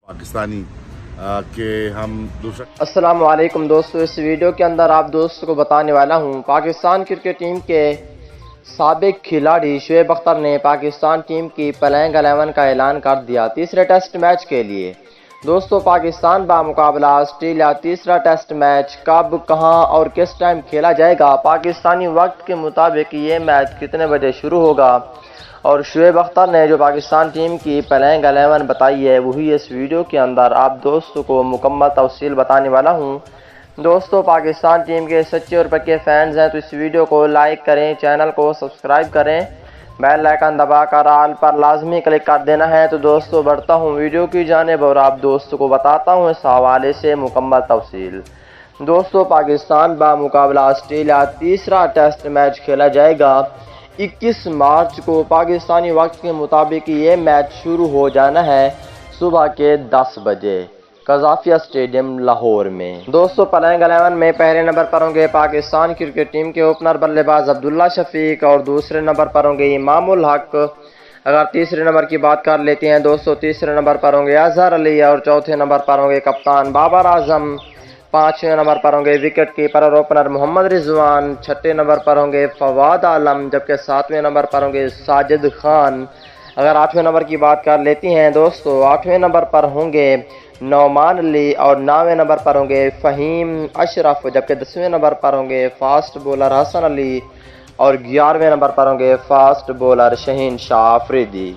پاکستانی کہ ہم دوسرا السلام علیکم دوستو، اس ویڈیو کے اندر آپ دوستوں کو بتانے والا ہوں پاکستان کرکٹ ٹیم کے سابق کھلاڑی شعیب اختر نے پاکستان ٹیم کی پلینگ 11 کا اعلان کر دیا تیسرے ٹیسٹ میچ کے لیے۔ دوستو، پاکستان بمقابلہ آسٹریلیا تیسرا ٹیسٹ میچ کب، کہاں اور کس ٹائم کھیلا جائے گا، پاکستانی وقت کے مطابق یہ میچ کتنے بجے شروع ہوگا اور شعیب اختر نے جو پاکستان ٹیم کی پلینگ 11 بتائی ہے وہی اس ویڈیو کے اندر آپ دوستوں کو مکمل تفصیل بتانے والا ہوں۔ دوستو، پاکستان ٹیم کے سچے اور پکے فینز ہیں تو اس ویڈیو کو لائک کریں، چینل کو سبسکرائب کریں، بیل آئیکن دبا کر آل پر لازمی کلک کر دینا ہے۔ تو دوستو بڑھتا ہوں ویڈیو کی جانب اور آپ دوستوں کو بتاتا ہوں اس حوالے سے مکمل تفصیل۔ دوستو، پاکستان بمقابلہ آسٹریلیا تیسرا ٹیسٹ میچ کھیلا جائے گا 21 مارچ کو پاکستانی وقت کے مطابق۔ یہ میچ شروع ہو جانا ہے صبح کے 10 بجے قذافی اسٹیڈیم لاہور میں۔ دوستو، پلینگ 11 میں پہلے نمبر پر ہوں گے پاکستان کرکٹ ٹیم کے اوپنر بلے باز عبداللہ شفیق اور دوسرے نمبر پر ہوں گے امام الحق۔ اگر تیسرے نمبر کی بات کر لیتے ہیں دوستو، تیسرے نمبر پر ہوں گے اظہر علی اور چوتھے نمبر پر ہوں گے کپتان بابر اعظم۔ پانچویں نمبر پر ہوں گے وکٹ کیپر اور اوپنر محمد رضوان۔ چھٹے نمبر پر ہوں گے فواد عالم، جبکہ ساتویں نمبر پر ہوں گے ساجد خان۔ اگر آٹھویں نمبر کی بات کر لیتی ہیں دوستو، آٹھویں نمبر پر ہوں گے نعمان علی اور نویں نمبر پر ہوں گے فہیم اشرف، جبکہ 10ویں نمبر پر ہوں گے فاسٹ بولر حسن علی اور 11ویں نمبر پر ہوں گے فاسٹ بولر شہین شاہ آفریدی۔